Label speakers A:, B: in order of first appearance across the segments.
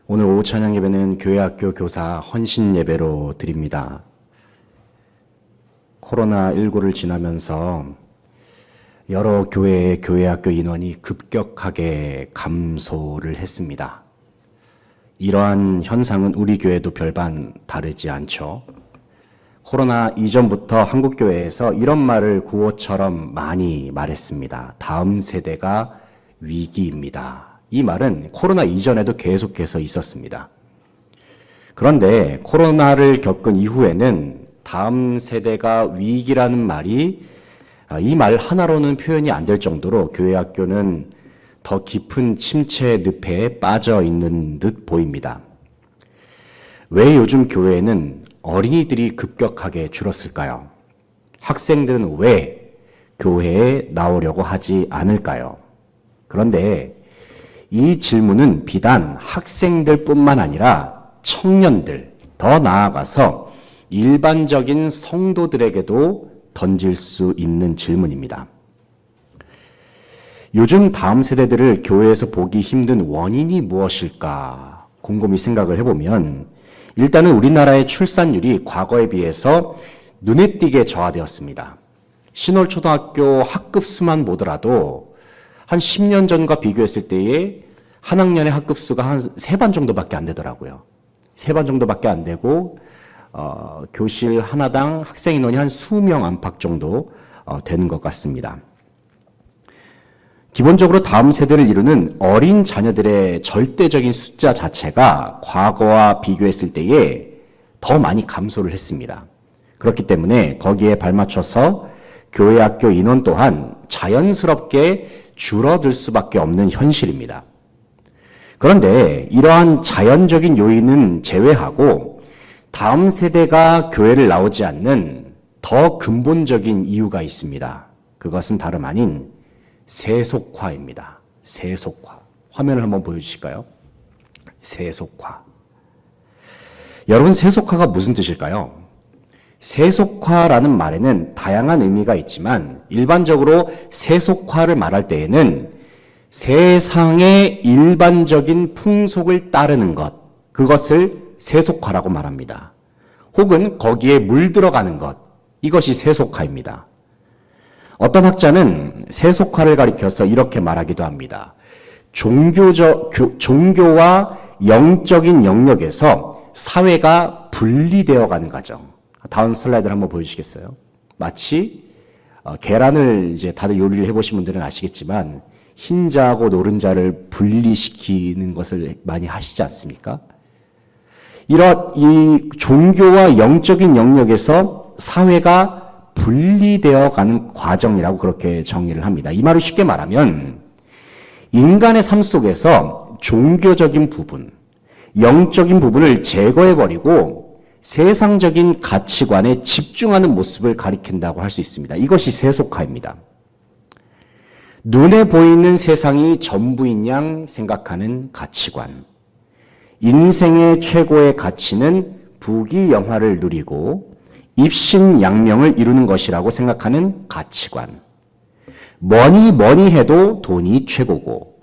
A: 오늘 오후 찬양 예배는 교회학교 교사 헌신 예배로 드립니다. 코로나19를 지나면서 여러 교회의 교회학교 인원이 급격하게 감소를 했습니다. 이러한 현상은 우리 교회도 별반 다르지 않죠. 코로나 이전부터 한국교회에서 이런 말을 구호처럼 많이 말했습니다. 다음 세대가 위기입니다. 이 말은 코로나 이전에도 계속해서 있었습니다. 그런데 코로나를 겪은 이후에는 다음 세대가 위기라는 말이 이 말 하나로는 표현이 안 될 정도로 교회학교는 더 깊은 침체 늪에 빠져 있는 듯 보입니다. 왜 요즘 교회에는 어린이들이 급격하게 줄었을까요? 학생들은 왜 교회에 나오려고 하지 않을까요? 그런데 이 질문은 비단 학생들뿐만 아니라 청년들, 더 나아가서 일반적인 성도들에게도 던질 수 있는 질문입니다. 요즘 다음 세대들을 교회에서 보기 힘든 원인이 무엇일까 곰곰이 생각을 해보면 일단은 우리나라의 출산율이 과거에 비해서 눈에 띄게 저하되었습니다. 신월초등학교 학급 수만 보더라도 한 10년 전과 비교했을 때에 한 학년의 학급 수가 한 3반 정도밖에 안 되더라고요. 3반 정도밖에 안 되고 교실 하나당 학생 인원이 한 20명 안팎 정도 되는 것 같습니다. 기본적으로 다음 세대를 이루는 어린 자녀들의 절대적인 숫자 자체가 과거와 비교했을 때에 더 많이 감소를 했습니다. 그렇기 때문에 거기에 발맞춰서 교회 학교 인원 또한 자연스럽게 줄어들 수밖에 없는 현실입니다. 그런데 이러한 자연적인 요인은 제외하고 다음 세대가 교회를 나오지 않는 더 근본적인 이유가 있습니다. 그것은 다름 아닌 세속화입니다. 세속화. 화면을 한번 보여주실까요? 세속화. 여러분, 세속화가 무슨 뜻일까요? 세속화라는 말에는 다양한 의미가 있지만 일반적으로 세속화를 말할 때에는 세상의 일반적인 풍속을 따르는 것, 그것을 세속화라고 말합니다. 혹은 거기에 물들어가는 것, 이것이 세속화입니다. 어떤 학자는 세속화를 가리켜서 이렇게 말하기도 합니다. 종교와 영적인 영역에서 사회가 분리되어 가는 과정. 다음 슬라이드를 한번 보여주시겠어요? 마치 계란을 이제 다들 요리를 해보신 분들은 아시겠지만 흰자하고 노른자를 분리시키는 것을 많이 하시지 않습니까? 이 종교와 영적인 영역에서 사회가 분리되어 가는 과정이라고 그렇게 정의를 합니다. 이 말을 쉽게 말하면 인간의 삶 속에서 종교적인 부분, 영적인 부분을 제거해버리고 세상적인 가치관에 집중하는 모습을 가리킨다고 할 수 있습니다. 이것이 세속화입니다. 눈에 보이는 세상이 전부인 양 생각하는 가치관. 인생의 최고의 가치는 부귀영화를 누리고 입신양명을 이루는 것이라고 생각하는 가치관. 뭐니 해도 돈이 최고고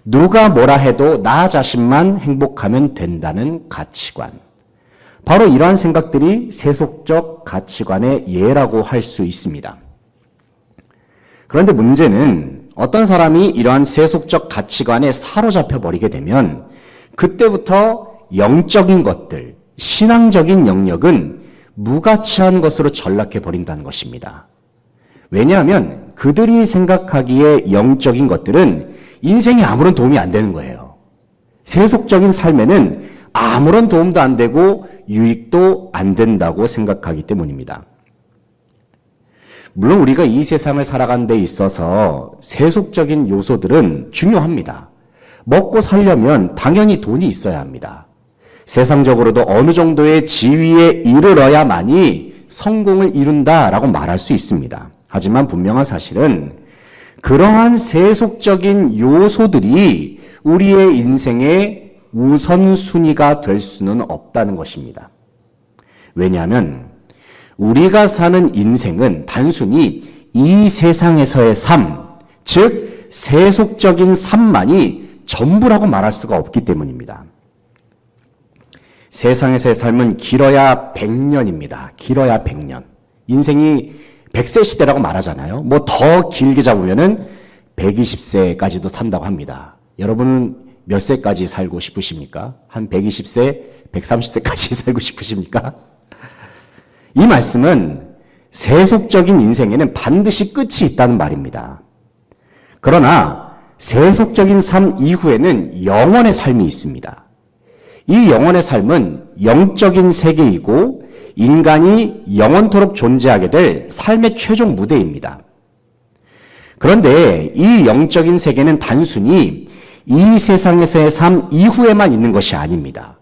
A: 누가 뭐라 해도 나 자신만 행복하면 된다는 가치관. 바로 이러한 생각들이 세속적 가치관의 예라고 할 수 있습니다. 그런데 문제는 어떤 사람이 이러한 세속적 가치관에 사로잡혀 버리게 되면 그때부터 영적인 것들, 신앙적인 영역은 무가치한 것으로 전락해 버린다는 것입니다. 왜냐하면 그들이 생각하기에 영적인 것들은 인생에 아무런 도움이 안 되는 거예요. 세속적인 삶에는 아무런 도움도 안 되고 유익도 안 된다고 생각하기 때문입니다. 물론 우리가 이 세상을 살아가는 데 있어서 세속적인 요소들은 중요합니다. 먹고 살려면 당연히 돈이 있어야 합니다. 세상적으로도 어느 정도의 지위에 이르러야만이 성공을 이룬다라고 말할 수 있습니다. 하지만 분명한 사실은 그러한 세속적인 요소들이 우리의 인생의 우선순위가 될 수는 없다는 것입니다. 왜냐하면 우리가 사는 인생은 단순히 이 세상에서의 삶, 즉 세속적인 삶만이 전부라고 말할 수가 없기 때문입니다. 세상에서의 삶은 길어야 100년입니다. 길어야 100년. 인생이 100세 시대라고 말하잖아요. 뭐 더 길게 잡으면은 120세까지도 산다고 합니다. 여러분은 몇 세까지 살고 싶으십니까? 한 120세, 130세까지 살고 싶으십니까? 이 말씀은 세속적인 인생에는 반드시 끝이 있다는 말입니다. 그러나 세속적인 삶 이후에는 영원의 삶이 있습니다. 이 영원의 삶은 영적인 세계이고 인간이 영원토록 존재하게 될 삶의 최종 무대입니다. 그런데 이 영적인 세계는 단순히 이 세상에서의 삶 이후에만 있는 것이 아닙니다.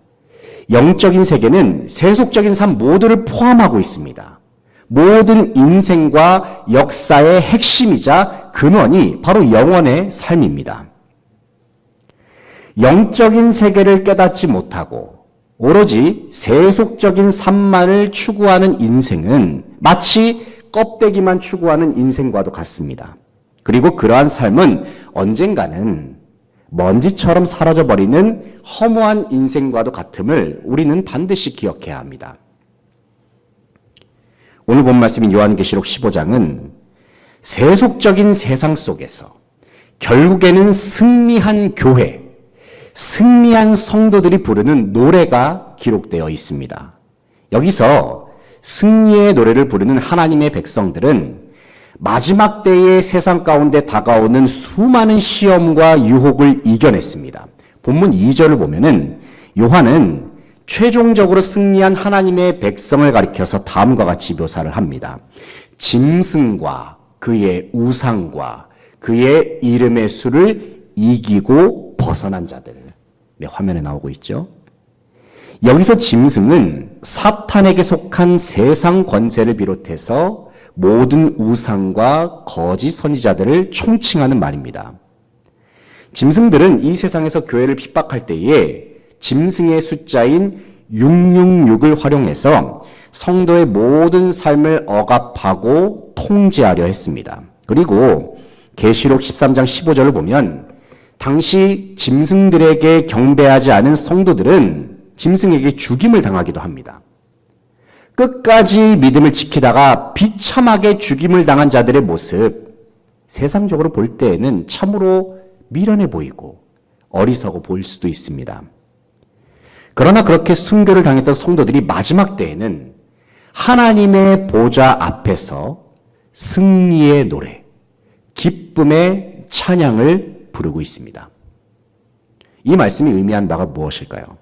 A: 영적인 세계는 세속적인 삶 모두를 포함하고 있습니다. 모든 인생과 역사의 핵심이자 근원이 바로 영원의 삶입니다. 영적인 세계를 깨닫지 못하고 오로지 세속적인 삶만을 추구하는 인생은 마치 껍데기만 추구하는 인생과도 같습니다. 그리고 그러한 삶은 언젠가는 먼지처럼 사라져버리는 허무한 인생과도 같음을 우리는 반드시 기억해야 합니다. 오늘 본 말씀인 요한계시록 15장은 세속적인 세상 속에서 결국에는 승리한 교회, 승리한 성도들이 부르는 노래가 기록되어 있습니다. 여기서 승리의 노래를 부르는 하나님의 백성들은 마지막 때의 세상 가운데 다가오는 수많은 시험과 유혹을 이겨냈습니다. 본문 2절을 보면은 요한은 최종적으로 승리한 하나님의 백성을 가리켜서 다음과 같이 묘사를 합니다. 짐승과 그의 우상과 그의 이름의 수를 이기고 벗어난 자들. 네, 화면에 나오고 있죠. 여기서 짐승은 사탄에게 속한 세상 권세를 비롯해서 모든 우상과 거짓 선지자들을 총칭하는 말입니다. 짐승들은 이 세상에서 교회를 핍박할 때에 짐승의 숫자인 666을 활용해서 성도의 모든 삶을 억압하고 통제하려 했습니다. 그리고 계시록 13장 15절을 보면 당시 짐승들에게 경배하지 않은 성도들은 짐승에게 죽임을 당하기도 합니다. 끝까지 믿음을 지키다가 비참하게 죽임을 당한 자들의 모습, 세상적으로 볼 때에는 참으로 미련해 보이고 어리석어 보일 수도 있습니다. 그러나 그렇게 순교를 당했던 성도들이 마지막 때에는 하나님의 보좌 앞에서 승리의 노래, 기쁨의 찬양을 부르고 있습니다. 이 말씀이 의미한 바가 무엇일까요?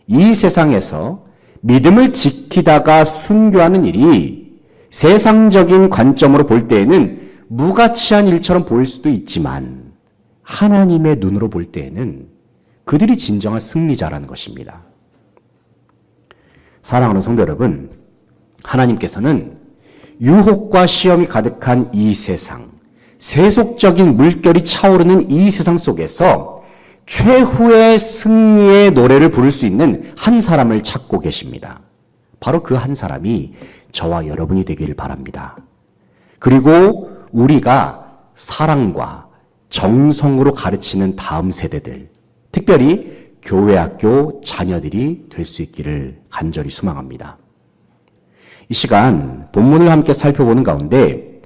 A: 이 세상에서 믿음을 지키다가 순교하는 일이 세상적인 관점으로 볼 때에는 무가치한 일처럼 보일 수도 있지만 하나님의 눈으로 볼 때에는 그들이 진정한 승리자라는 것입니다. 사랑하는 성도 여러분, 하나님께서는 유혹과 시험이 가득한 이 세상, 세속적인 물결이 차오르는 이 세상 속에서 최후의 승리의 노래를 부를 수 있는 한 사람을 찾고 계십니다. 바로 그 한 사람이 저와 여러분이 되기를 바랍니다. 그리고 우리가 사랑과 정성으로 가르치는 다음 세대들, 특별히 교회학교 자녀들이 될 수 있기를 간절히 소망합니다. 이 시간 본문을 함께 살펴보는 가운데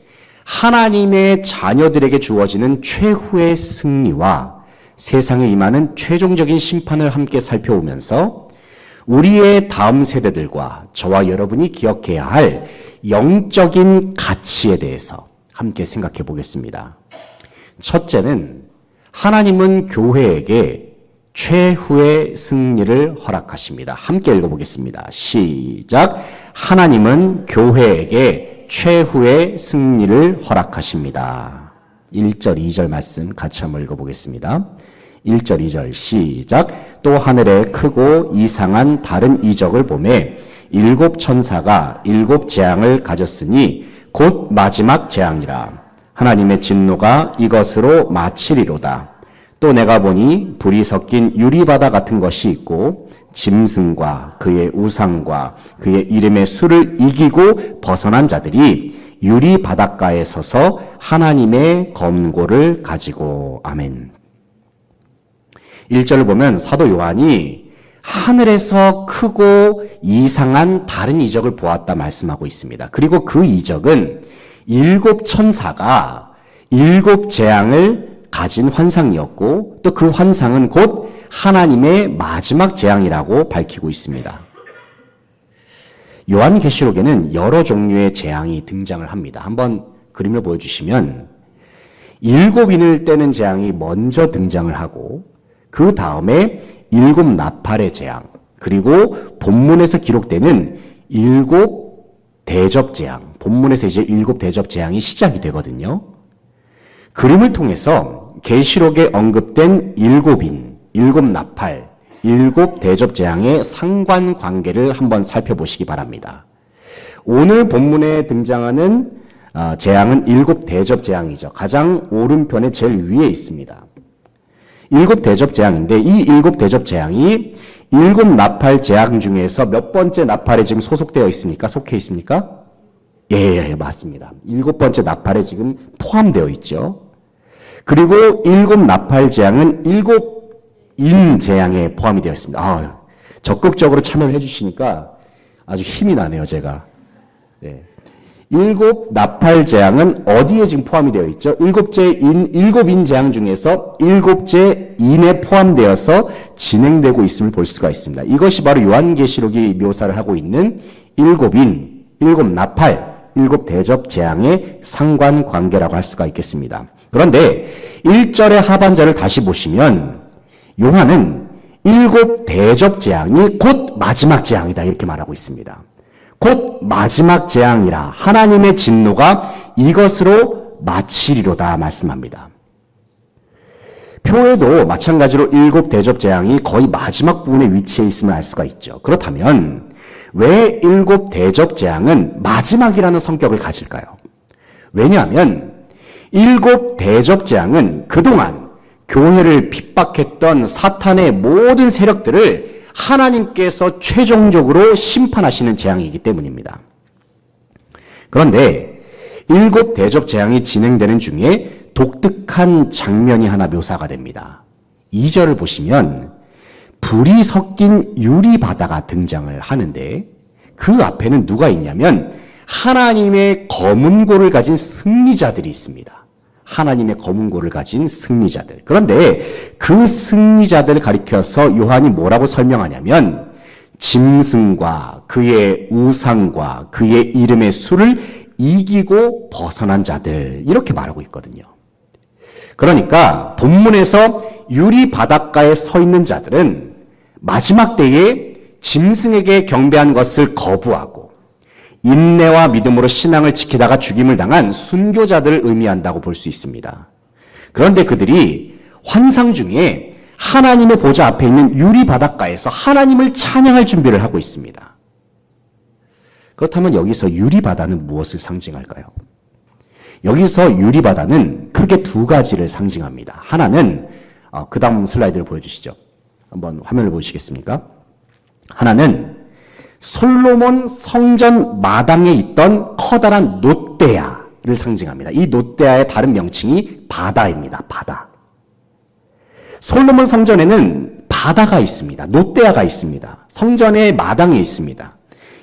A: 하나님의 자녀들에게 주어지는 최후의 승리와 세상에 임하는 최종적인 심판을 함께 살펴보면서 우리의 다음 세대들과 저와 여러분이 기억해야 할 영적인 가치에 대해서 함께 생각해 보겠습니다. 첫째는 하나님은 교회에게 최후의 승리를 허락하십니다. 함께 읽어보겠습니다. 시작. 하나님은 교회에게 최후의 승리를 허락하십니다. 1절, 2절 말씀 같이 한번 읽어보겠습니다. 1절, 2절 시작. 또 하늘에 크고 이상한 다른 이적을 보매 7 천사가 7 재앙을 가졌으니 곧 마지막 재앙이라. 하나님의 진노가 이것으로 마치리로다. 또 내가 보니 불이 섞인 유리바다 같은 것이 있고 짐승과 그의 우상과 그의 이름의 수를 이기고 벗어난 자들이 유리 바닷가에 서서 하나님의 검고를 가지고. 아멘. 1절을 보면 사도 요한이 하늘에서 크고 이상한 다른 이적을 보았다 말씀하고 있습니다. 그리고 그 이적은 7 천사가 7 재앙을 가진 환상이었고 또 그 환상은 곧 하나님의 마지막 재앙이라고 밝히고 있습니다. 요한계시록에는 여러 종류의 재앙이 등장을 합니다. 한번 그림을 보여주시면 7인을 떼는 재앙이 먼저 등장을 하고 그 다음에 7 나팔의 재앙, 그리고 본문에서 기록되는 7 대접 재앙, 본문에서 이제 7 대접 재앙이 시작이 되거든요. 그림을 통해서 계시록에 언급된 7인, 7 나팔, 7 대접 재앙의 상관관계를 한번 살펴보시기 바랍니다. 오늘 본문에 등장하는 재앙은 7 대접 재앙이죠. 가장 오른편에 제일 위에 있습니다. 7 대접 재앙인데 이 7 대접 재앙이 7 나팔 재앙 중에서 몇 번째 나팔에 지금 소속되어 있습니까? 속해 있습니까? 예, 맞습니다. 7번째 나팔에 지금 포함되어 있죠. 그리고 7 나팔 재앙은 7인 재앙에 포함이 되어 있습니다. 적극적으로 참여를 해주시니까 아주 힘이 나네요, 제가. 네. 7 나팔 재앙은 어디에 지금 포함이 되어 있죠? 7인 재앙 중에서 7째 인에 포함되어서 진행되고 있음을 볼 수가 있습니다. 이것이 바로 요한계시록이 묘사를 하고 있는 7인, 7 나팔, 7 대접 재앙의 상관관계라고 할 수가 있겠습니다. 그런데 1절의 하반절을 다시 보시면 요한은 7 대접 재앙이 곧 마지막 재앙이다 이렇게 말하고 있습니다. 곧 마지막 재앙이라 하나님의 진노가 이것으로 마치리로다 말씀합니다. 표에도 마찬가지로 7 대접 재앙이 거의 마지막 부분에 위치해 있음을 알 수가 있죠. 그렇다면 왜 7 대접 재앙은 마지막이라는 성격을 가질까요? 왜냐하면 7 대접 재앙은 그동안 교회를 핍박했던 사탄의 모든 세력들을 하나님께서 최종적으로 심판하시는 재앙이기 때문입니다. 그런데 7 대접 재앙이 진행되는 중에 독특한 장면이 하나 묘사가 됩니다. 2절을 보시면 불이 섞인 유리바다가 등장을 하는데 그 앞에는 누가 있냐면 하나님의 검은 고를 가진 승리자들이 있습니다. 하나님의 검은 고를 가진 승리자들. 그런데 그 승리자들을 가리켜서 요한이 뭐라고 설명하냐면 짐승과 그의 우상과 그의 이름의 수를 이기고 벗어난 자들 이렇게 말하고 있거든요. 그러니까 본문에서 유리 바닷가에 서 있는 자들은 마지막 때에 짐승에게 경배한 것을 거부하고 인내와 믿음으로 신앙을 지키다가 죽임을 당한 순교자들을 의미한다고 볼 수 있습니다. 그런데 그들이 환상 중에 하나님의 보좌 앞에 있는 유리 바닷가에서 하나님을 찬양할 준비를 하고 있습니다. 그렇다면 여기서 유리 바다는 무엇을 상징할까요? 여기서 유리 바다는 크게 2가지를 상징합니다. 하나는 그 다음 슬라이드를 보여주시죠. 한번 화면을 보시겠습니까? 하나는 솔로몬 성전 마당에 있던 커다란 놋대야를 상징합니다. 이 놋대야의 다른 명칭이 바다입니다. 바다. 솔로몬 성전에는 바다가 있습니다. 놋대야가 있습니다. 성전의 마당에 있습니다.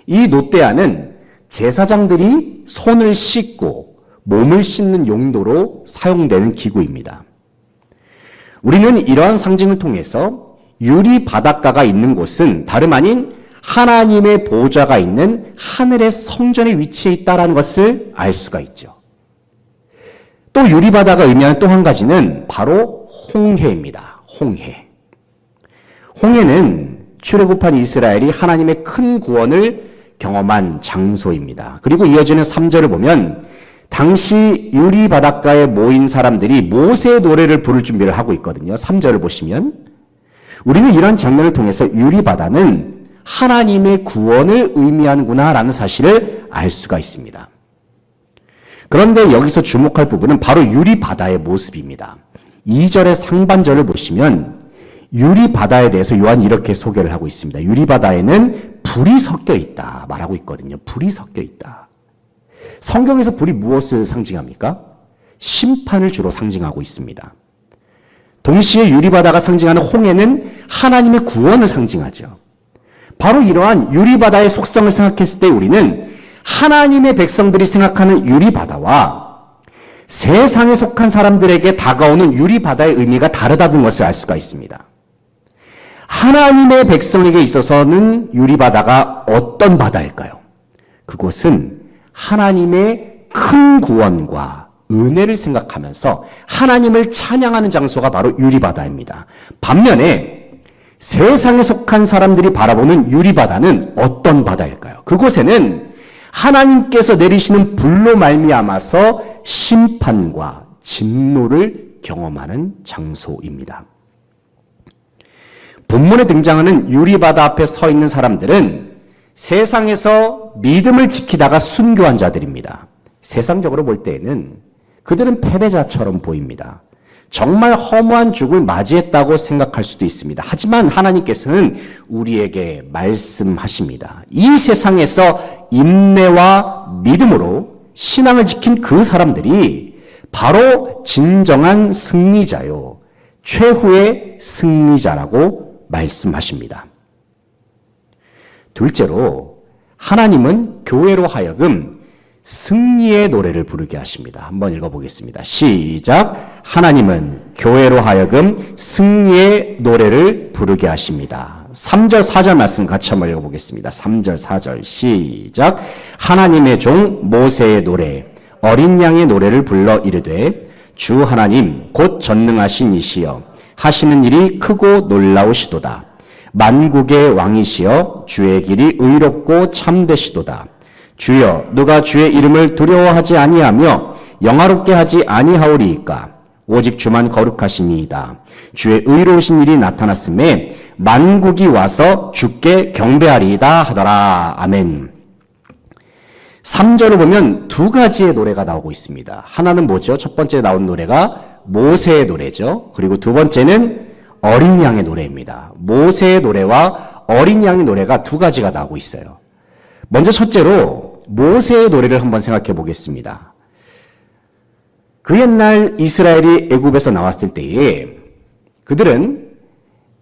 A: 이 놋대야는 제사장들이 손을 씻고 몸을 씻는 용도로 사용되는 기구입니다. 우리는 이러한 상징을 통해서 유리 바닷가가 있는 곳은 다름 아닌 하나님의 보좌가 있는 하늘의 성전에 위치해 있다는 것을 알 수가 있죠. 또 유리바다가 의미하는 또 한 가지는 바로 홍해입니다. 홍해. 홍해는 출애굽한 이스라엘이 하나님의 큰 구원을 경험한 장소입니다. 그리고 이어지는 3절을 보면 당시 유리바닷가에 모인 사람들이 모세의 노래를 부를 준비를 하고 있거든요. 3절을 보시면 우리는 이런 장면을 통해서 유리바다는 하나님의 구원을 의미하는구나라는 사실을 알 수가 있습니다. 그런데 여기서 주목할 부분은 바로 유리바다의 모습입니다. 2절의 상반절을 보시면 유리바다에 대해서 요한이 이렇게 소개를 하고 있습니다. 유리바다에는 불이 섞여 있다 말하고 있거든요. 불이 섞여 있다. 성경에서 불이 무엇을 상징합니까? 심판을 주로 상징하고 있습니다. 동시에 유리바다가 상징하는 홍해는 하나님의 구원을 상징하죠. 바로 이러한 유리바다의 속성을 생각했을 때 우리는 하나님의 백성들이 생각하는 유리바다와 세상에 속한 사람들에게 다가오는 유리바다의 의미가 다르다는 것을 알 수가 있습니다. 하나님의 백성에게 있어서는 유리바다가 어떤 바다일까요? 그곳은 하나님의 큰 구원과 은혜를 생각하면서 하나님을 찬양하는 장소가 바로 유리바다입니다. 반면에 세상에 속한 사람들이 바라보는 유리바다는 어떤 바다일까요? 그곳에는 하나님께서 내리시는 불로 말미암아서 심판과 진노를 경험하는 장소입니다. 본문에 등장하는 유리바다 앞에 서 있는 사람들은 세상에서 믿음을 지키다가 순교한 자들입니다. 세상적으로 볼 때에는 그들은 패배자처럼 보입니다. 정말 허무한 죽을 맞이했다고 생각할 수도 있습니다. 하지만 하나님께서는 우리에게 말씀하십니다. 이 세상에서 인내와 믿음으로 신앙을 지킨 그 사람들이 바로 진정한 승리자요, 최후의 승리자라고 말씀하십니다. 둘째로 하나님은 교회로 하여금 승리의 노래를 부르게 하십니다. 한번 읽어보겠습니다. 시작. 하나님은 교회로 하여금 승리의 노래를 부르게 하십니다. 3절 4절 말씀 같이 한번 읽어보겠습니다. 3절 4절 시작. 하나님의 종 모세의 노래 어린 양의 노래를 불러 이르되 주 하나님 곧 전능하신 이시여 하시는 일이 크고 놀라우시도다. 만국의 왕이시여 주의 길이 의롭고 참되시도다. 주여 누가 주의 이름을 두려워하지 아니하며 영화롭게 하지 아니하오리이까. 오직 주만 거룩하시니이다. 주의 의로우신 일이 나타났음에 만국이 와서 주께 경배하리이다 하더라. 아멘. 3절을 보면 두 가지의 노래가 나오고 있습니다. 하나는 뭐죠? 첫 번째 나온 노래가 모세의 노래죠. 그리고 두 번째는 어린 양의 노래입니다. 모세의 노래와 어린 양의 노래가 두 가지가 나오고 있어요. 먼저 첫째로 모세의 노래를 한번 생각해 보겠습니다. 그 옛날 이스라엘이 애굽에서 나왔을 때에 그들은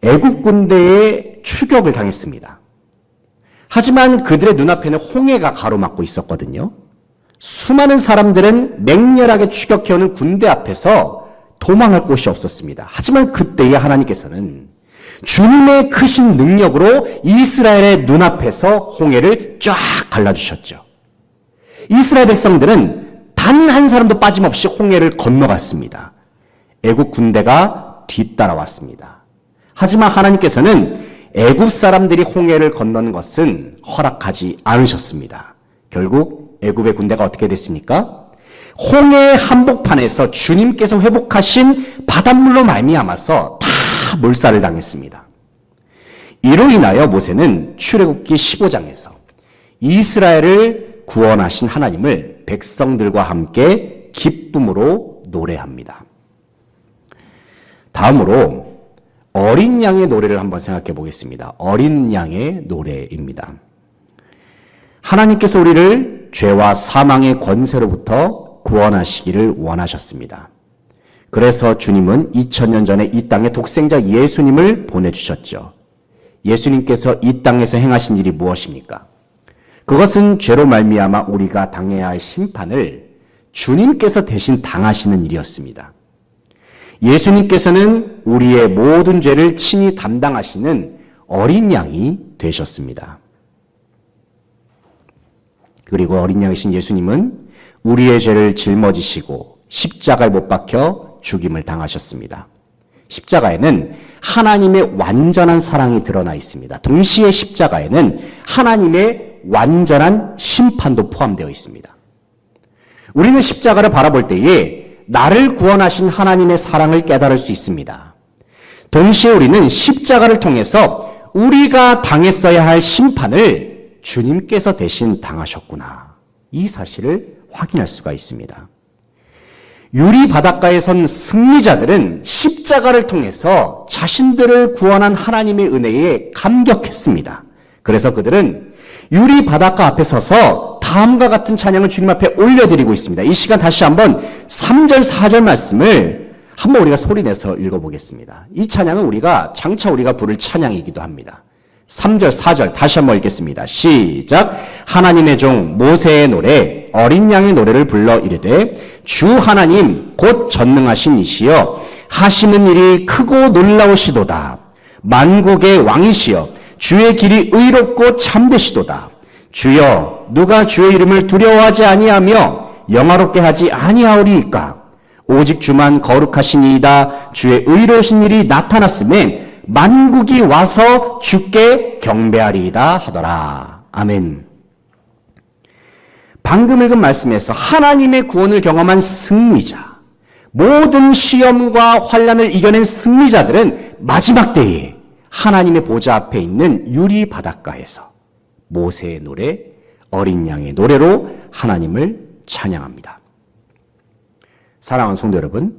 A: 애굽 군대의 출격을 당했습니다. 하지만 그들의 눈앞에는 홍해가 가로막고 있었거든요. 수많은 사람들은 맹렬하게 추격해오는 군대 앞에서 도망할 곳이 없었습니다. 하지만 그때에 하나님께서는 주님의 크신 능력으로 이스라엘의 눈앞에서 홍해를 쫙 갈라주셨죠. 이스라엘 백성들은 단 한 사람도 빠짐없이 홍해를 건너갔습니다. 애굽 군대가 뒤따라왔습니다. 하지만 하나님께서는 애굽 사람들이 홍해를 건너는 것은 허락하지 않으셨습니다. 결국 애굽의 군대가 어떻게 됐습니까? 홍해 한복판에서 주님께서 회복하신 바닷물로 말미암아서 다 몰살을 당했습니다. 이로 인하여 모세는 출애굽기 15장에서 이스라엘을 구원하신 하나님을 백성들과 함께 기쁨으로 노래합니다. 다음으로 어린 양의 노래를 한번 생각해 보겠습니다. 어린 양의 노래입니다. 하나님께서 우리를 죄와 사망의 권세로부터 구원하시기를 원하셨습니다. 그래서 주님은 2000년 전에 이 땅에 독생자 예수님을 보내주셨죠. 예수님께서 이 땅에서 행하신 일이 무엇입니까? 그것은 죄로 말미암아 우리가 당해야 할 심판을 주님께서 대신 당하시는 일이었습니다. 예수님께서는 우리의 모든 죄를 친히 담당하시는 어린 양이 되셨습니다. 그리고 어린 양이신 예수님은 우리의 죄를 짊어지시고 십자가에 못 박혀 죽임을 당하셨습니다. 십자가에는 하나님의 완전한 사랑이 드러나 있습니다. 동시에 십자가에는 하나님의 완전한 심판도 포함되어 있습니다. 우리는 십자가를 바라볼 때에 나를 구원하신 하나님의 사랑을 깨달을 수 있습니다. 동시에 우리는 십자가를 통해서 우리가 당했어야 할 심판을 주님께서 대신 당하셨구나. 이 사실을 확인할 수가 있습니다. 유리 바닷가에 선 승리자들은 십자가를 통해서 자신들을 구원한 하나님의 은혜에 감격했습니다. 그래서 그들은 유리 바닷가 앞에 서서 다음과 같은 찬양을 주님 앞에 올려드리고 있습니다. 이 시간 다시 한번 3절 4절 말씀을 한번 우리가 소리내서 읽어보겠습니다. 이 찬양은 장차 우리가 부를 찬양이기도 합니다. 3절, 4절 다시 한번 읽겠습니다. 시작. 하나님의 종 모세의 노래 어린 양의 노래를 불러 이르되 주 하나님 곧 전능하신 이시여 하시는 일이 크고 놀라우시도다. 만국의 왕이시여 주의 길이 의롭고 참되시도다. 주여 누가 주의 이름을 두려워하지 아니하며 영화롭게 하지 아니하오리이까. 오직 주만 거룩하시니이다. 주의 의로우신 일이 나타났음에 만국이 와서 주께 경배하리이다 하더라. 아멘. 방금 읽은 말씀에서 하나님의 구원을 경험한 승리자, 모든 시험과 환난을 이겨낸 승리자들은 마지막 때에 하나님의 보좌 앞에 있는 유리 바닷가에서 모세의 노래, 어린 양의 노래로 하나님을 찬양합니다. 사랑하는 성도 여러분,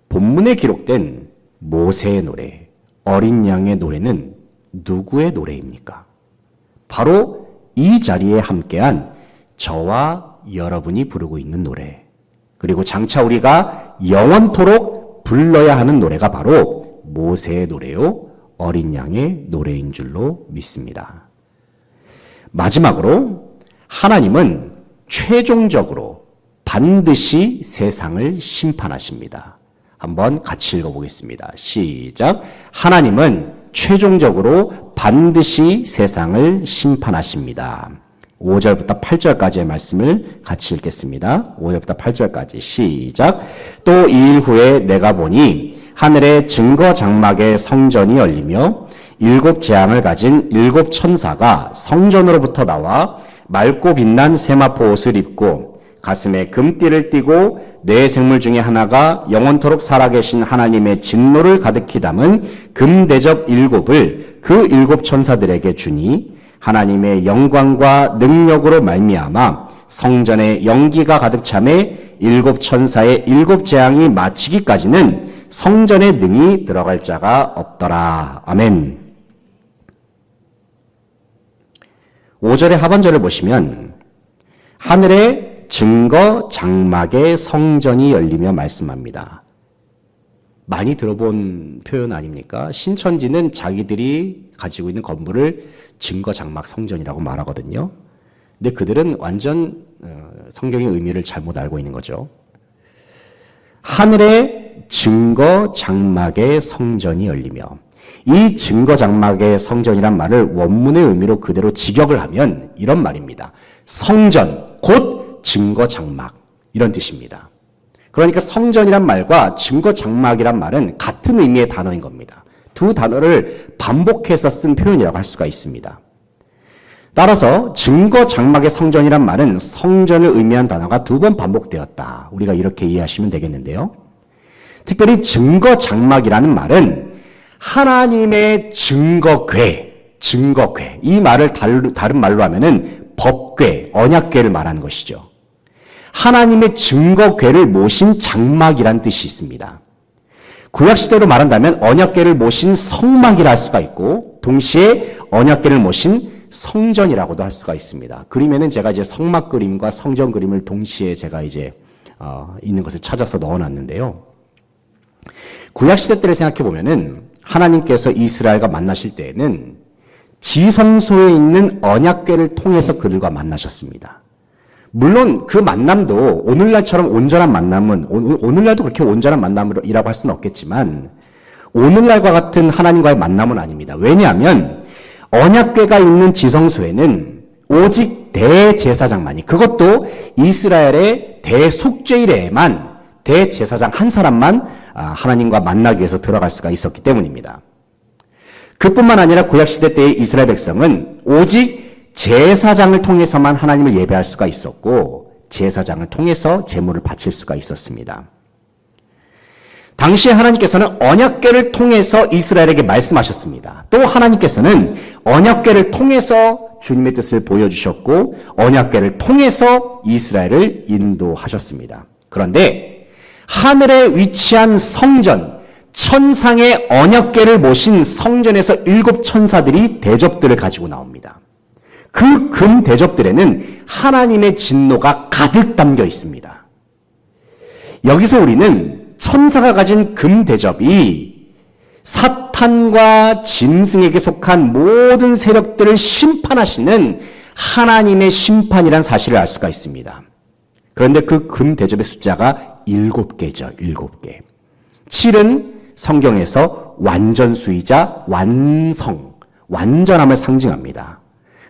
A: 본문에 기록된 모세의 노래, 어린 양의 노래는 누구의 노래입니까? 바로 이 자리에 함께한 저와 여러분이 부르고 있는 노래, 그리고 장차 우리가 영원토록 불러야 하는 노래가 바로 모세의 노래요, 어린 양의 노래인 줄로 믿습니다. 마지막으로 하나님은 최종적으로 반드시 세상을 심판하십니다. 한번 같이 읽어보겠습니다. 시작. 하나님은 최종적으로 반드시 세상을 심판하십니다. 5절부터 8절까지의 말씀을 같이 읽겠습니다. 5절부터 8절까지 시작. 또 2일 후에 내가 보니 하늘의 증거 장막의 성전이 열리며 7 재앙을 가진 7 천사가 성전으로부터 나와 맑고 빛난 세마포 옷을 입고 가슴에 금띠를 띠고 네 생물 중에 하나가 영원토록 살아계신 하나님의 진노를 가득히 담은 금대접 7을 그 7 천사들에게 주니 하나님의 영광과 능력으로 말미암아 성전에 연기가 가득 차매 7 천사의 7 재앙이 마치기까지는 성전에 능히 들어갈 자가 없더라. 아멘. 5절의 하반절을 보시면 하늘의 증거 장막의 성전이 열리며 말씀합니다. 많이 들어본 표현 아닙니까? 신천지는 자기들이 가지고 있는 건물을 증거 장막 성전이라고 말하거든요. 근데 그들은 완전 성경의 의미를 잘못 알고 있는 거죠. 하늘의 증거 장막의 성전이 열리며, 이 증거 장막의 성전이란 말을 원문의 의미로 그대로 직역을 하면 이런 말입니다. 성전, 곧 증거 장막, 이런 뜻입니다. 그러니까 성전이란 말과 증거 장막이란 말은 같은 의미의 단어인 겁니다. 두 단어를 반복해서 쓴 표현이라고 할 수가 있습니다. 따라서 증거 장막의 성전이란 말은 성전을 의미한 단어가 2번 반복되었다. 우리가 이렇게 이해하시면 되겠는데요. 특별히 증거 장막이라는 말은 하나님의 증거궤, 이 말을 다른 말로 하면은 법궤, 언약궤를 말하는 것이죠. 하나님의 증거궤를 모신 장막이란 뜻이 있습니다. 구약시대로 말한다면 언약궤를 모신 성막이라 할 수가 있고, 동시에 언약궤를 모신 성전이라고도 할 수가 있습니다. 그림에는 제가 이제 성막 그림과 성전 그림을 동시에 제가 이제 있는 것을 찾아서 넣어놨는데요. 구약시대 때를 생각해 보면은 하나님께서 이스라엘과 만나실 때에는 지성소에 있는 언약궤를 통해서 그들과 만나셨습니다. 물론 그 만남도 오늘날처럼 온전한 만남은, 오늘날도 그렇게 온전한 만남이라고 할 수는 없겠지만 오늘날과 같은 하나님과의 만남은 아닙니다. 왜냐하면 언약궤가 있는 지성소에는 오직 대제사장만이, 그것도 이스라엘의 대속죄일에만 대제사장 한 사람만 하나님과 만나기 위해서 들어갈 수가 있었기 때문입니다. 그뿐만 아니라 구약시대 때의 이스라엘 백성은 오직 제사장을 통해서만 하나님을 예배할 수가 있었고, 제사장을 통해서 제물을 바칠 수가 있었습니다. 당시에 하나님께서는 언약궤를 통해서 이스라엘에게 말씀하셨습니다. 또 하나님께서는 언약궤를 통해서 주님의 뜻을 보여주셨고, 언약궤를 통해서 이스라엘을 인도하셨습니다. 그런데 하늘에 위치한 성전, 천상의 언약궤를 모신 성전에서 7 천사들이 대접들을 가지고 나옵니다. 그 금 대접들에는 하나님의 진노가 가득 담겨 있습니다. 여기서 우리는 천사가 가진 금 대접이 사탄과 짐승에게 속한 모든 세력들을 심판하시는 하나님의 심판이란 사실을 알 수가 있습니다. 그런데 그 금 대접의 숫자가 7개죠. 7개. 7은 성경에서 완전수이자 완성, 완전함을 상징합니다.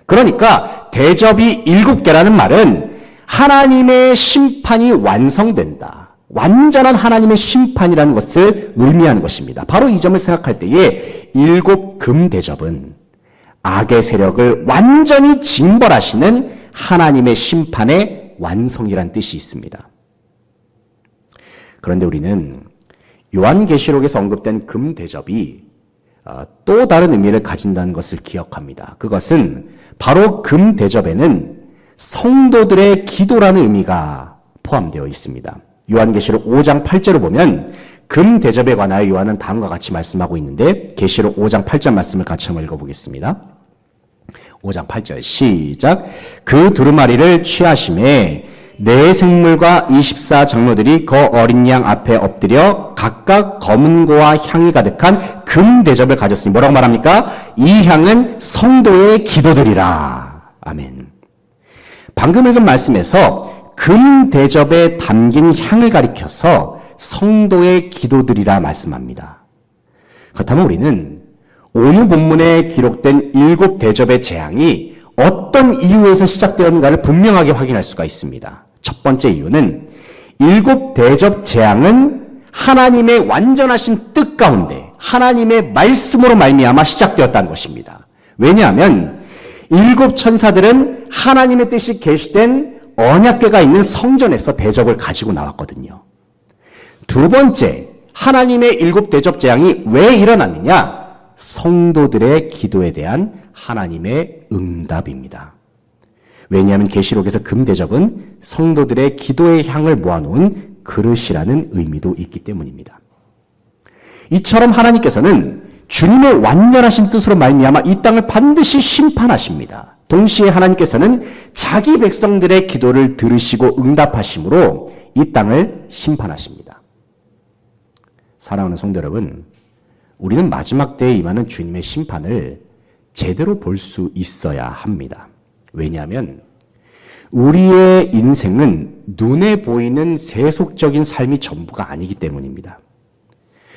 A: 그러니까 대접이 7개라는 말은 하나님의 심판이 완성된다. 완전한 하나님의 심판이라는 것을 의미하는 것입니다. 바로 이 점을 생각할 때에 7금 대접은 악의 세력을 완전히 징벌하시는 하나님의 심판의 완성이란 뜻이 있습니다. 그런데 우리는 요한계시록에서 언급된 금 대접이 또 다른 의미를 가진다는 것을 기억합니다. 그것은 바로 금 대접에는 성도들의 기도라는 의미가 포함되어 있습니다. 요한계시록 5장 8절을 보면 금 대접에 관하여 요한은 다음과 같이 말씀하고 있는데 계시록 5장 8절 말씀을 같이 한번 읽어보겠습니다. 5장 8절 시작. 그 두루마리를 취하심에 네 생물과 24 장로들이 그 어린 양 앞에 엎드려 각각 검은고와 향이 가득한 금 대접을 가졌으니 뭐라고 말합니까? 이 향은 성도의 기도들이라. 아멘. 방금 읽은 말씀에서 금 대접에 담긴 향을 가리켜서 성도의 기도들이라 말씀합니다. 그렇다면 우리는 오늘 본문에 기록된 7 대접의 재앙이 어떤 이유에서 시작되었는가를 분명하게 확인할 수가 있습니다. 첫 번째 이유는 7 대접 재앙은 하나님의 완전하신 뜻 가운데 하나님의 말씀으로 말미암아 시작되었다는 것입니다. 왜냐하면 7 천사들은 하나님의 뜻이 계시된 언약궤가 있는 성전에서 대접을 가지고 나왔거든요. 두 번째, 하나님의 7 대접 재앙이 왜 일어났느냐? 성도들의 기도에 대한 하나님의 응답입니다. 왜냐하면 계시록에서 금 대접은 성도들의 기도의 향을 모아놓은 그릇이라는 의미도 있기 때문입니다. 이처럼 하나님께서는 주님의 완전하신 뜻으로 말미암아 이 땅을 반드시 심판하십니다. 동시에 하나님께서는 자기 백성들의 기도를 들으시고 응답하심으로 이 땅을 심판하십니다. 사랑하는 성도 여러분, 우리는 마지막 때에 임하는 주님의 심판을 제대로 볼 수 있어야 합니다. 왜냐하면 우리의 인생은 눈에 보이는 세속적인 삶이 전부가 아니기 때문입니다.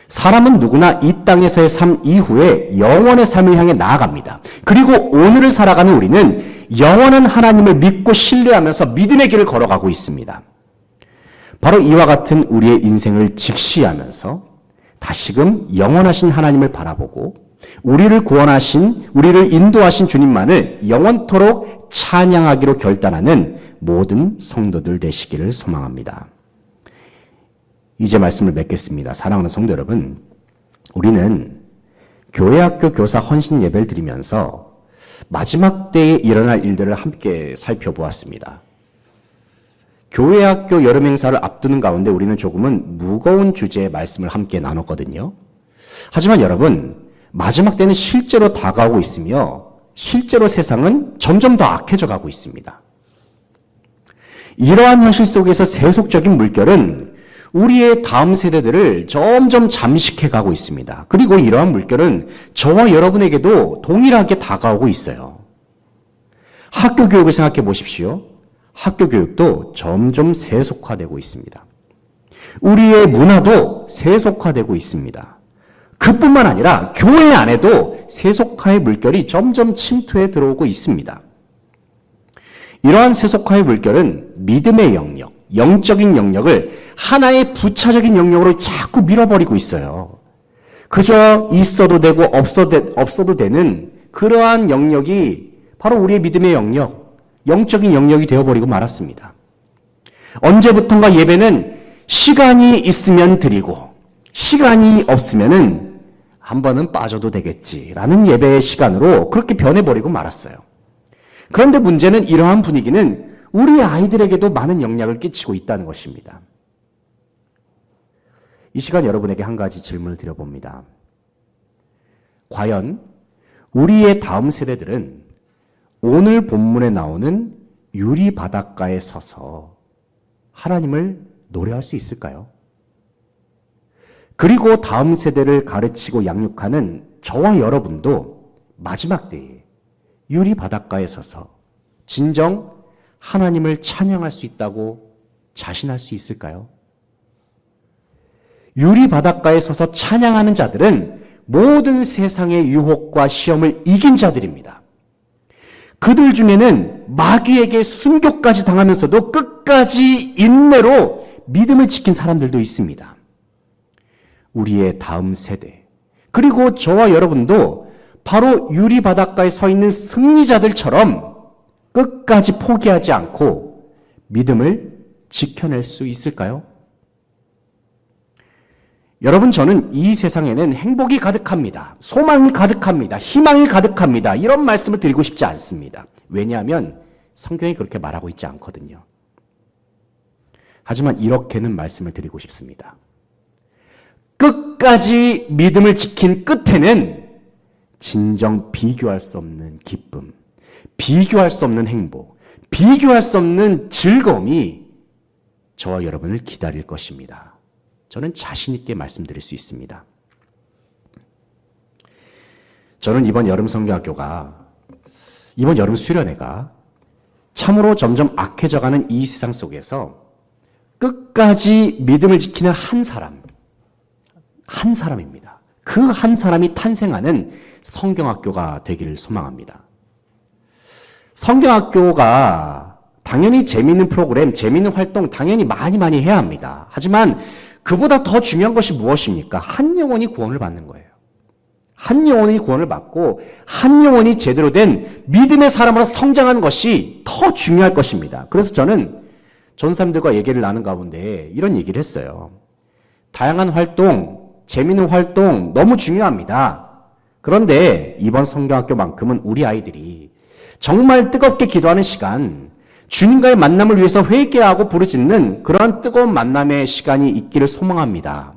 A: 사람은 누구나 이 땅에서의 삶 이후에 영원의 삶을 향해 나아갑니다. 그리고 오늘을 살아가는 우리는 영원한 하나님을 믿고 신뢰하면서 믿음의 길을 걸어가고 있습니다. 바로 이와 같은 우리의 인생을 직시하면서 다시금 영원하신 하나님을 바라보고 우리를 구원하신, 우리를 인도하신 주님만을 영원토록 찬양하기로 결단하는 모든 성도들 되시기를 소망합니다. 이제 말씀을 맺겠습니다. 사랑하는 성도 여러분, 우리는 교회학교 교사 헌신 예배를 드리면서 마지막 때에 일어날 일들을 함께 살펴보았습니다. 교회학교 여름 행사를 앞두는 가운데 우리는 조금은 무거운 주제의 말씀을 함께 나눴거든요. 하지만 여러분, 마지막 때는 실제로 다가오고 있으며 실제로 세상은 점점 더 악해져 가고 있습니다. 이러한 현실 속에서 세속적인 물결은 우리의 다음 세대들을 점점 잠식해 가고 있습니다. 그리고 이러한 물결은 저와 여러분에게도 동일하게 다가오고 있어요. 학교 교육을 생각해 보십시오. 학교 교육도 점점 세속화되고 있습니다. 우리의 문화도 세속화되고 있습니다. 그뿐만 아니라 교회 안에도 세속화의 물결이 점점 침투해 들어오고 있습니다. 이러한 세속화의 물결은 믿음의 영역, 영적인 영역을 하나의 부차적인 영역으로 자꾸 밀어버리고 있어요. 그저 있어도 되고 없어도 되는 그러한 영역이 바로 우리의 믿음의 영역, 영적인 영역이 되어버리고 말았습니다. 언제부턴가 예배는 시간이 있으면 드리고 시간이 없으면은 한 번은 빠져도 되겠지라는 예배의 시간으로 그렇게 변해버리고 말았어요. 그런데 문제는 이러한 분위기는 우리 아이들에게도 많은 영향을 끼치고 있다는 것입니다. 이 시간 여러분에게 한 가지 질문을 드려봅니다. 과연 우리의 다음 세대들은 오늘 본문에 나오는 유리 바닷가에 서서 하나님을 노래할 수 있을까요? 그리고 다음 세대를 가르치고 양육하는 저와 여러분도 마지막 때에 유리 바닷가에 서서 진정 하나님을 찬양할 수 있다고 자신할 수 있을까요? 유리 바닷가에 서서 찬양하는 자들은 모든 세상의 유혹과 시험을 이긴 자들입니다. 그들 중에는 마귀에게 순교까지 당하면서도 끝까지 인내로 믿음을 지킨 사람들도 있습니다. 우리의 다음 세대, 그리고 저와 여러분도 바로 유리 바닷가에 서 있는 승리자들처럼 끝까지 포기하지 않고 믿음을 지켜낼 수 있을까요? 여러분, 저는 이 세상에는 행복이 가득합니다. 소망이 가득합니다. 희망이 가득합니다. 이런 말씀을 드리고 싶지 않습니다. 왜냐하면 성경이 그렇게 말하고 있지 않거든요. 하지만 이렇게는 말씀을 드리고 싶습니다. 끝까지 믿음을 지킨 끝에는 진정 비교할 수 없는 기쁨, 비교할 수 없는 행복, 비교할 수 없는 즐거움이 저와 여러분을 기다릴 것입니다. 저는 자신 있게 말씀드릴 수 있습니다. 저는 이번 여름 수련회가 참으로 점점 악해져가는 이 세상 속에서 끝까지 믿음을 지키는 한 사람입니다. 그 한 사람이 탄생하는 성경학교가 되기를 소망합니다. 성경학교가 당연히 재미있는 프로그램, 재미있는 활동 당연히 많이 해야 합니다. 하지만 그보다 더 중요한 것이 무엇입니까? 한 영혼이 구원을 받는 거예요. 한 영혼이 구원을 받고 한 영혼이 제대로 된 믿음의 사람으로 성장하는 것이 더 중요할 것입니다. 그래서 저는 전사님들과 얘기를 나눈 가운데 이런 얘기를 했어요. 다양한 활동, 재미있는 활동 너무 중요합니다. 그런데 이번 성경학교만큼은 우리 아이들이 정말 뜨겁게 기도하는 시간, 주님과의 만남을 위해서 회개하고 부르짖는 그러한 뜨거운 만남의 시간이 있기를 소망합니다.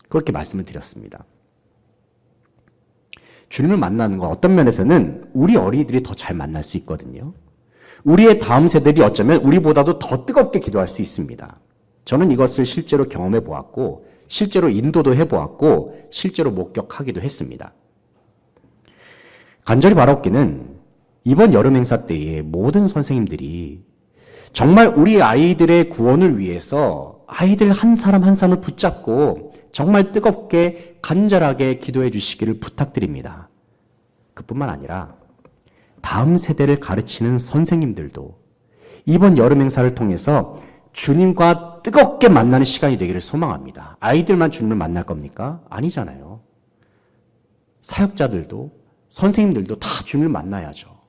A: 그렇게 말씀을 드렸습니다. 주님을 만나는 건 어떤 면에서는 우리 어린이들이 더 잘 만날 수 있거든요. 우리의 다음 세대들이 어쩌면 우리보다도 더 뜨겁게 기도할 수 있습니다. 저는 이것을 실제로 경험해 보았고, 실제로 인도도 해 보았고, 실제로 목격하기도 했습니다. 간절히 바라옵기는 이번 여름 행사 때에 모든 선생님들이 정말 우리 아이들의 구원을 위해서 아이들 한 사람 한 사람을 붙잡고 정말 뜨겁게 간절하게 기도해 주시기를 부탁드립니다. 그뿐만 아니라 다음 세대를 가르치는 선생님들도 이번 여름 행사를 통해서 주님과 뜨겁게 만나는 시간이 되기를 소망합니다. 아이들만 주님을 만날 겁니까? 아니잖아요. 사역자들도 선생님들도 다 주님을 만나야죠.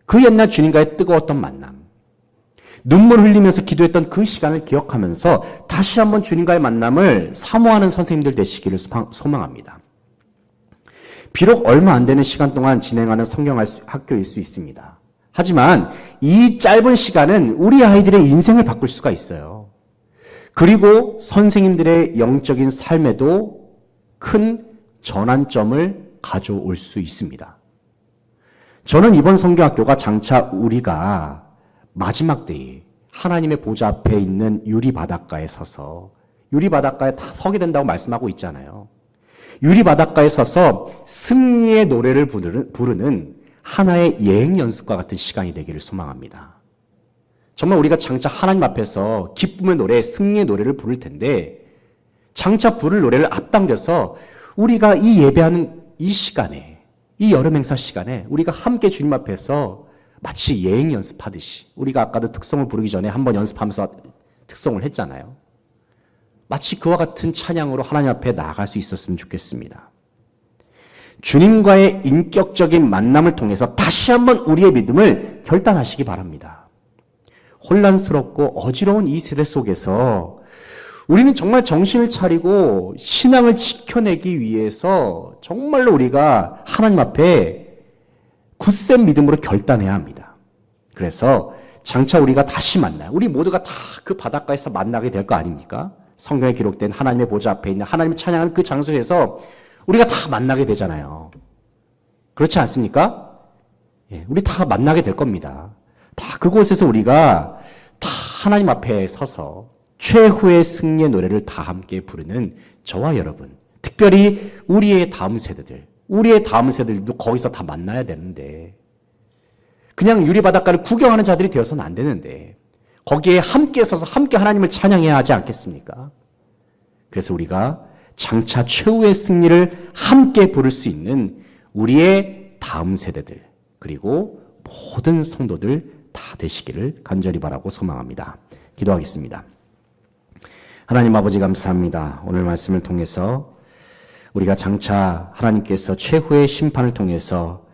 A: 그 옛날 주님과의 뜨거웠던 만남, 눈물 흘리면서 기도했던 그 시간을 기억하면서 다시 한번 주님과의 만남을 사모하는 선생님들 되시기를 소망합니다. 비록 얼마 안 되는 시간 동안 진행하는 성경학교일 수 있습니다. 하지만 이 짧은 시간은 우리 아이들의 인생을 바꿀 수가 있어요. 그리고 선생님들의 영적인 삶에도 큰 전환점을 가져올 수 있습니다. 저는 이번 성경학교가 장차 우리가 마지막 때에 하나님의 보좌 앞에 있는 유리 바닷가에 서서 유리 바닷가에 다 서게 된다고 말씀하고 있잖아요. 유리 바닷가에 서서 승리의 노래를 부르는 하나의 예행 연습과 같은 시간이 되기를 소망합니다. 정말 우리가 장차 하나님 앞에서 기쁨의 노래, 승리의 노래를 부를 텐데 장차 부를 노래를 앞당겨서 우리가 이 예배하는 이 시간에, 이 여름 행사 시간에 우리가 함께 주님 앞에서 마치 예행 연습하듯이, 우리가 아까도 특송을 부르기 전에 한번 연습하면서 특송을 했잖아요. 마치 그와 같은 찬양으로 하나님 앞에 나아갈 수 있었으면 좋겠습니다. 주님과의 인격적인 만남을 통해서 다시 한번 우리의 믿음을 결단하시기 바랍니다. 혼란스럽고 어지러운 이 세대 속에서 우리는 정말 정신을 차리고 신앙을 지켜내기 위해서 정말로 우리가 하나님 앞에 굳센 믿음으로 결단해야 합니다. 그래서 장차 우리가 다시 만나요. 우리 모두가 다 그 바닷가에서 만나게 될 거 아닙니까? 성경에 기록된 하나님의 보좌 앞에 있는 하나님을 찬양하는 그 장소에서 우리가 다 만나게 되잖아요. 그렇지 않습니까? 예, 우리 다 만나게 될 겁니다. 다 그곳에서 우리가 다 하나님 앞에 서서 최후의 승리의 노래를 다 함께 부르는 저와 여러분, 특별히 우리의 다음 세대들도 거기서 다 만나야 되는데, 그냥 유리바닷가를 구경하는 자들이 되어서는 안 되는데, 거기에 함께 서서 함께 하나님을 찬양해야 하지 않겠습니까? 그래서 우리가 장차 최후의 승리를 함께 부를 수 있는 우리의 다음 세대들, 그리고 모든 성도들 다 되시기를 간절히 바라고 소망합니다. 기도하겠습니다. 하나님 아버지 감사합니다. 오늘 말씀을 통해서 우리가 장차 하나님께서 최후의 심판을 통해서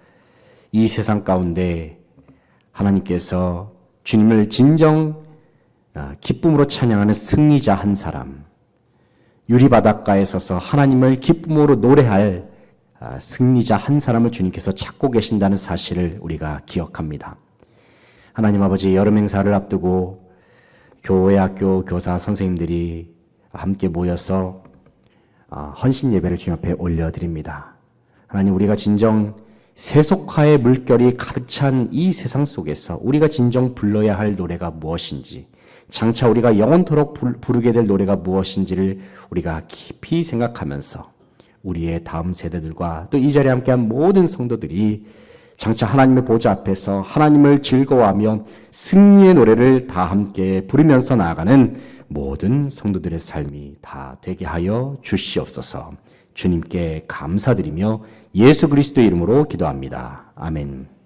A: 이 세상 가운데 하나님께서 주님을 진정 기쁨으로 찬양하는 승리자 한 사람, 유리바닷가에 서서 하나님을 기쁨으로 노래할 승리자 한 사람을 주님께서 찾고 계신다는 사실을 우리가 기억합니다. 하나님 아버지, 여름 행사를 앞두고 교회 학교 교사 선생님들이 함께 모여서 헌신 예배를 주님 앞에 올려드립니다. 하나님, 우리가 진정 세속화의 물결이 가득 찬 이 세상 속에서 우리가 진정 불러야 할 노래가 무엇인지, 장차 우리가 영원토록 부르게 될 노래가 무엇인지를 우리가 깊이 생각하면서 우리의 다음 세대들과 또 이 자리에 함께한 모든 성도들이 장차 하나님의 보좌 앞에서 하나님을 즐거워하며 승리의 노래를 다 함께 부르면서 나아가는 모든 성도들의 삶이 다 되게 하여 주시옵소서. 주님께 감사드리며 예수 그리스도의 이름으로 기도합니다. 아멘.